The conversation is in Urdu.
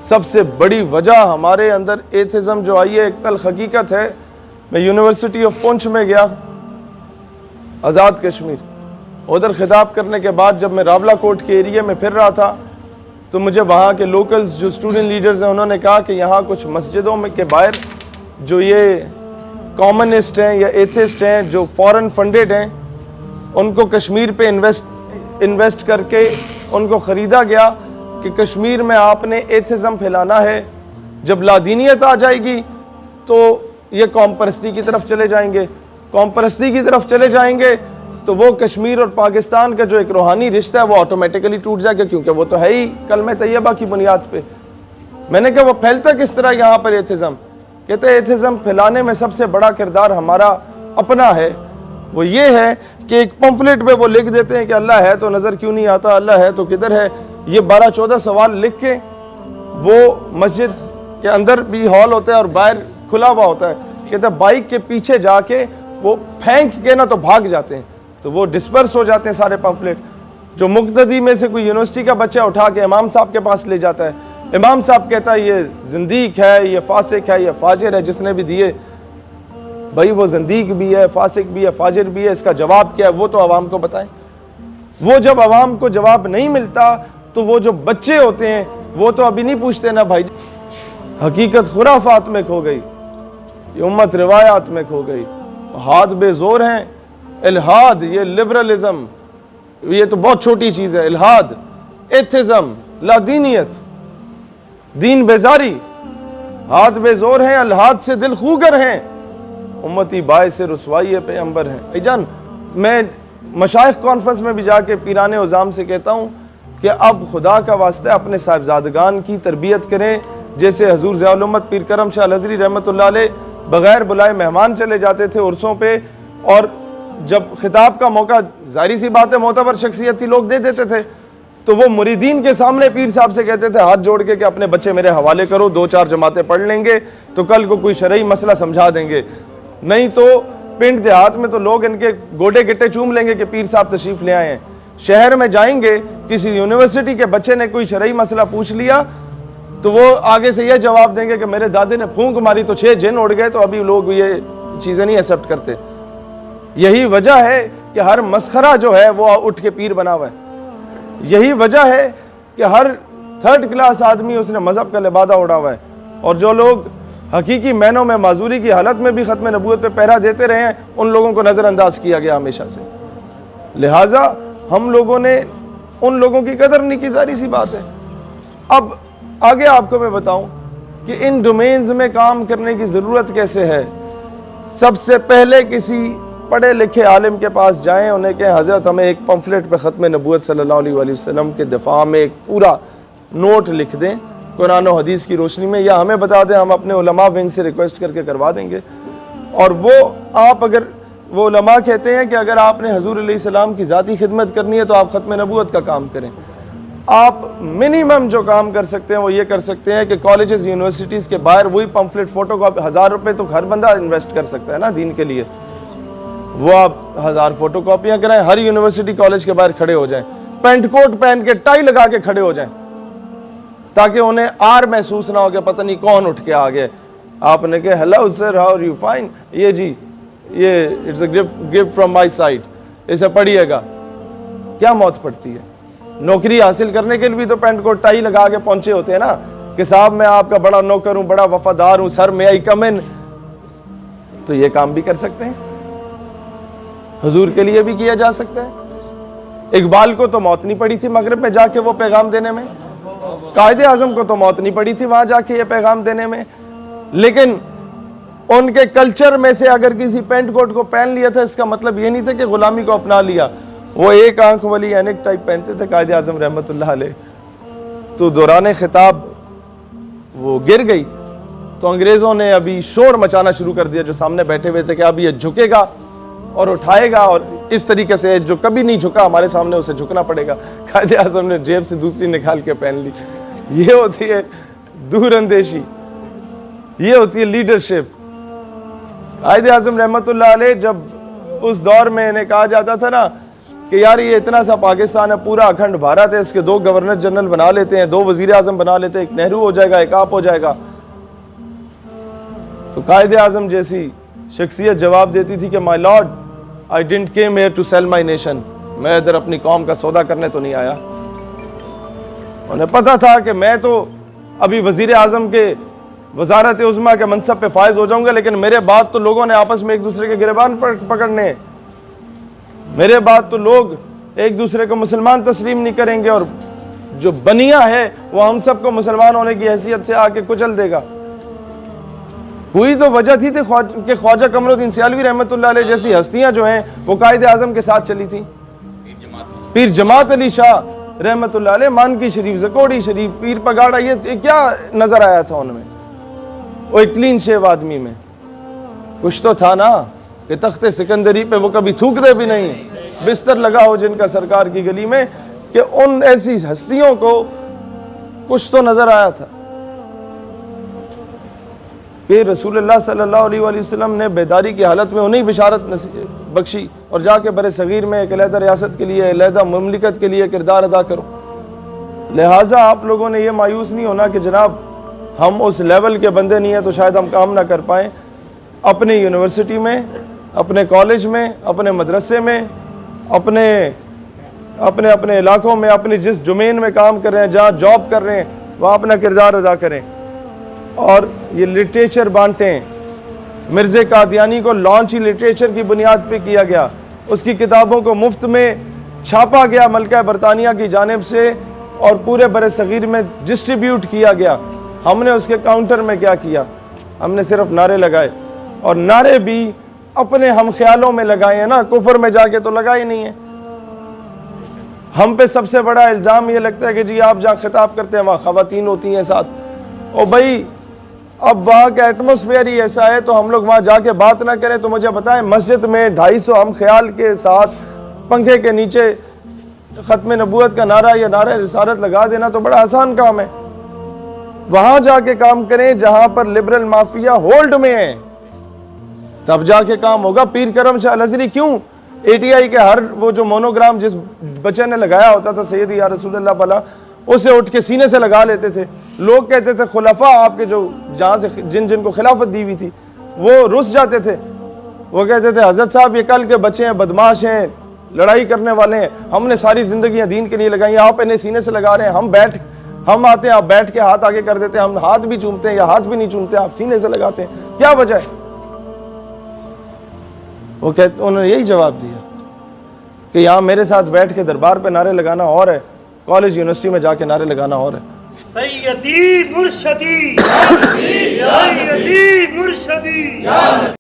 سب سے بڑی وجہ ہمارے اندر ایتھزم جو آئی ہے، ایک تلخ حقیقت ہے. میں یونیورسٹی آف پونچھ میں گیا، آزاد کشمیر. ادھر خطاب کرنے کے بعد جب میں راولہ کوٹ کے ایریے میں پھر رہا تھا تو مجھے وہاں کے لوکلز جو اسٹوڈنٹ لیڈرز ہیں انہوں نے کہا کہ یہاں کچھ مسجدوں میں کے باہر جو یہ کامنسٹ ہیں یا ایتھسٹ ہیں جو فورن فنڈڈ ہیں، ان کو کشمیر پہ انویسٹ کر کے ان کو خریدا گیا کہ کشمیر میں آپ نے ایتھزم پھیلانا ہے. جب لادینیت آ جائے گی تو یہ قوم پرستی کی طرف چلے جائیں گے، قوم پرستی کی طرف چلے جائیں گے تو وہ کشمیر اور پاکستان کا جو ایک روحانی رشتہ ہے وہ آٹومیٹیکلی ٹوٹ جائے گا، کیونکہ وہ تو ہے ہی کلمہ طیبہ کی بنیاد پہ. میں نے کہا وہ پھیلتا کس طرح یہاں پر ایتھزم؟ کہتے ہیں ایتھزم پھیلانے میں سب سے بڑا کردار ہمارا اپنا ہے. وہ یہ ہے کہ ایک پمفلٹ پہ وہ لکھ دیتے ہیں کہ اللہ ہے تو نظر کیوں نہیں آتا، اللہ ہے تو کدھر ہے. یہ 12-14 سوال لکھ کے وہ مسجد کے اندر بھی ہال ہوتا ہے اور باہر کھلا ہوا ہوتا ہے. کہتے ہیں بائک کے پیچھے جا کے وہ پھینک کے نا تو بھاگ جاتے ہیں، تو وہ ڈسپرس ہو جاتے ہیں سارے پمفلٹ. جو مقتدی میں سے کوئی یونیورسٹی کا بچہ اٹھا کے امام صاحب کے پاس لے جاتا ہے، امام صاحب کہتا ہے یہ زندیق ہے، یہ فاسق ہے، یہ فاجر ہے جس نے بھی دیے. بھائی وہ زندیق بھی ہے، فاسق بھی ہے، فاجر بھی ہے، اس کا جواب کیا ہے وہ تو عوام کو بتائیں. وہ جب عوام کو جواب نہیں ملتا تو وہ جو بچے ہوتے ہیں وہ تو ابھی نہیں پوچھتے نا بھائی. حقیقت خرافات میں کھو گئی، یہ امت روایات میں کھو گئی، ہاتھ بے زور ہیں. الہاد، یہ لبرلزم، یہ تو بہت چھوٹی چیز ہے. الہاد، ایتھزم، لادینیت، دین بیزاری، ہاتھ بے زور ہیں، الہاد سے دل خوگر ہیں، امتی باعث رسوائی پیغمبر ہیں. بھائی جان، میں مشائخ کانفرنس میں بھی جا کے پیران عظام سے کہتا ہوں کہ اب خدا کا واسطہ اپنے صاحبزادگان کی تربیت کریں. جیسے حضور ضیاء الامت پیر کرم شاہ الازہری رحمۃ اللہ علیہ بغیر بلائے مہمان چلے جاتے تھے عرسوں پہ، اور جب خطاب کا موقع، ظاہری سی بات ہے معتبر شخصیت تھی، لوگ دے دیتے تھے، تو وہ مریدین کے سامنے پیر صاحب سے کہتے تھے ہاتھ جوڑ کے کہ اپنے بچے میرے حوالے کرو، 2-4 جماعتیں پڑھ لیں گے تو کل کو کوئی شرعی مسئلہ سمجھا دیں گے، نہیں تو پنڈ دیہات میں تو لوگ ان کے گوڈے گٹے چوم لیں گے کہ پیر صاحب تشریف لے آئے ہیں. شہر میں جائیں گے، کسی یونیورسٹی کے بچے نے کوئی شرعی مسئلہ پوچھ لیا تو وہ آگے سے یہ جواب دیں گے کہ میرے دادے نے پھونک ماری تو 6 جن اڑ گئے. تو ابھی لوگ یہ چیزیں نہیں ایکسیپٹ کرتے. یہی وجہ ہے کہ ہر مسخرہ جو ہے وہ اٹھ کے پیر بنا ہوا ہے. یہی وجہ ہے کہ ہر 3rd کلاس آدمی اس نے مذہب کا لبادہ اڑا ہوا ہے. اور جو لوگ حقیقی معنوں میں معذوری کی حالت میں بھی ختم نبوت پہ پہرا دیتے رہے ہیں، ان لوگوں کو نظر انداز کیا گیا ہمیشہ سے. لہٰذا ہم لوگوں نے ان لوگوں کی قدر نہیں کی، ظاہری سی بات ہے. اب آگے آپ کو میں بتاؤں کہ ان ڈومینز میں کام کرنے کی ضرورت کیسے ہے. سب سے پہلے کسی پڑھے لکھے عالم کے پاس جائیں، انہیں کہیں حضرت ہمیں ایک پمفلٹ پہ ختم نبوت صلی اللہ علیہ وآلہ وسلم کے دفاع میں ایک پورا نوٹ لکھ دیں قرآن و حدیث کی روشنی میں، یا ہمیں بتا دیں، ہم اپنے علماء ونگ سے ریکویسٹ کر کے کروا دیں گے. اور وہ آپ اگر وہ علماء کہتے ہیں کہ اگر آپ نے حضور علیہ السلام کی ذاتی خدمت کرنی ہے تو آپ ختم نبوت کا کام کریں. آپ منیمم جو کام کر سکتے ہیں وہ یہ کر سکتے ہیں کہ کالجز یونیورسٹیز کے باہر وہی پمفلٹ فوٹو کاپی 1000 روپے تو ہر بندہ انویسٹ کر سکتا ہے نا دین کے لیے، وہ آپ 1000 فوٹو کاپیاں کرائیں، ہر یونیورسٹی کالج کے باہر کھڑے ہو جائیں، پینٹ کوٹ پہن کے ٹائی لگا کے کھڑے ہو جائیں تاکہ انہیں آر محسوس نہ ہو کہ پتہ نہیں کون اٹھ کے آ گئے. آپ نے کہا hello sir, how are you, fine, یہ جی یہ it's a gift from my side, اسے پڑھیے گا. کیا موت پڑتی ہے؟ نوکری حاصل کرنے کے لیے بھی تو پینٹ کوٹ ٹائی لگا کے پہنچے ہوتے ہیں نا کہ صاحب میں آپ کا بڑا نوکر ہوں، بڑا وفادار ہوں، سر میں آئی کم ان. تو یہ کام بھی کر سکتے ہیں، حضور کے لیے بھی کیا جا سکتا ہے. اقبال کو تو موت نہیں پڑی تھی مغرب میں جا کے وہ پیغام دینے میں، قائد اعظم کو تو موت نہیں پڑی تھی وہاں جا کے یہ پیغام دینے میں، لیکن ان کے کلچر میں سے اگر کسی پینٹ کوٹ کو پہن لیا تھا اس کا مطلب یہ نہیں تھا کہ غلامی کو اپنا لیا. وہ ایک آنکھ والی اینک ٹائپ پہنتے تھے قائد اعظم رحمۃ اللہ علیہ. تو دوران خطاب وہ گر گئی تو انگریزوں نے ابھی شور مچانا شروع کر دیا جو سامنے بیٹھے ہوئے تھے کہ اب یہ جھکے گا اور اٹھائے گا، اور اس طریقے سے جو کبھی نہیں جھکا ہمارے سامنے اسے جھکنا پڑے گا. قائد اعظم نے جیب سے دوسری نکال کے پہن لی. یہ ہوتی ہے دور اندیشی، یہ ہوتی ہے لیڈرشپ. قائد اعظم رحمۃ اللہ علیہ جب اس دور میں انہیں کہا جاتا تھا نا کہ کہ یار یہ اتنا سا پاکستان ہے، پورا اکھنڈ بھارت ہے، اس کے 2 گورنر جنرل بنا لیتے ہیں، 2 وزیر اعظم بنا لیتے ہیں، ایک نہرو ہو جائے گا، ایک آپ ہو جائے گا. تو قائد اعظم جیسی شخصیت جواب دیتی تھی کہ my lord I didn't came here to sell my nation, میں ادھر اپنی قوم کا سودا کرنے تو نہیں آیا. انہیں پتا تھا کہ میں تو ابھی وزیر اعظم کے وزارت عظمیٰ کے منصب پہ فائز ہو جاؤں گا، لیکن میرے بعد تو لوگوں نے آپس میں ایک دوسرے کے گریبان پکڑنے، میرے بعد تو لوگ ایک دوسرے کو مسلمان تسلیم نہیں کریں گے، اور جو بنیا ہے وہ ہم سب کو مسلمان ہونے کی حیثیت سے آ کے کچل دے گا. ہوئی تو وجہ تھی کہ خواجہ قمر الدین سیالوی رحمۃ اللہ علیہ جیسی ہستیاں جو ہیں وہ قائد اعظم کے ساتھ چلی تھیں. پیر جماعت علی شاہ رحمۃ اللہ علیہ، مانکی شریف، زکوڑی شریف، پیر پگاڑا، یہ کیا نظر آیا تھا ان میں؟ وہ ایک کلین شیو آدمی میں کچھ تو تھا نا کہ تخت سکندری پہ وہ کبھی تھوکتے بھی نہیں، بستر لگا ہو جن کا سرکار کی گلی میں، کہ ان ایسی ہستیوں کو کچھ تو نظر آیا تھا کہ رسول اللہ صلی اللہ علیہ وآلہ وسلم نے بیداری کی حالت میں انہیں بشارت بخشی، اور جا کے بر صغیر میں ایک علیحدہ ریاست کے لیے، علیحدہ مملکت کے لیے کردار ادا کرو. لہٰذا آپ لوگوں نے یہ مایوس نہیں ہونا کہ جناب ہم اس لیول کے بندے نہیں ہیں تو شاید ہم کام نہ کر پائیں. اپنے یونیورسٹی میں، اپنے کالج میں، اپنے مدرسے میں، اپنے علاقوں میں، اپنی جس ڈومین میں کام کر رہے ہیں، جہاں جاب کر رہے ہیں، وہاں اپنا کردار ادا کریں. اور یہ لٹریچر بانٹیں. مرزا قادیانی کو لانچ ہی لٹریچر کی بنیاد پہ کیا گیا، اس کی کتابوں کو مفت میں چھاپا گیا ملکہ برطانیہ کی جانب سے اور پورے بر صغیر میں ڈسٹریبیوٹ کیا گیا. ہم نے اس کے کاؤنٹر میں کیا کیا؟ ہم نے صرف نعرے لگائے، اور نعرے بھی اپنے ہم خیالوں میں لگائے ہیں نا، کفر میں جا کے تو لگائے نہیں ہیں. ہم پہ سب سے بڑا الزام یہ لگتا ہے کہ جی آپ جہاں خطاب کرتے ہیں وہاں خواتین ہوتی ہیں ساتھ. او بھائی اب وہاں کا ایٹماسفیئر ہی ایسا ہے تو ہم لوگ وہاں جا کے بات نہ کریں تو مجھے بتائیں، مسجد میں 250 ہم خیال کے ساتھ پنکھے کے نیچے ختم نبوت کا نعرہ یا نعرہ رسالت لگا دینا تو بڑا آسان کام ہے. وہاں جا کے کام کریں جہاں پر لبرل مافیا ہولڈ میں ہے، تب جا کے کام ہوگا. پیر کرم شاہ الازہری کیوں ATI کے ہر وہ جو مونوگرام جس بچے نے لگایا ہوتا تھا سیدی یا رسول اللہ والا، اسے اٹھ کے سینے سے لگا لیتے تھے. لوگ کہتے تھے خلفاء آپ کے جو جہاں سے جن کو خلافت دی ہوئی تھی وہ رس جاتے تھے. وہ کہتے تھے حضرت صاحب یہ کل کے بچے ہیں، بدماش ہیں، لڑائی کرنے والے ہیں، ہم نے ساری زندگیاں دین کے لیے لگائی ہیں، آپ انہیں سینے سے لگا رہے ہیں. ہم آتے ہیں، آپ بیٹھ کے ہاتھ آگے کر دیتے ہیں، ہم ہاتھ بھی چومتے ہیں یا ہاتھ بھی نہیں چومتے، آپ سینے سے لگاتے ہیں، کیا وجہ ہے؟ انہوں نے یہی جواب دیا کہ یہاں میرے ساتھ بیٹھ کے دربار پہ نعرے لگانا اور ہے، کالج یونیورسٹی میں جا کے نعرے لگانا اور ہے. سیدی مرشدی سیدی مرشدی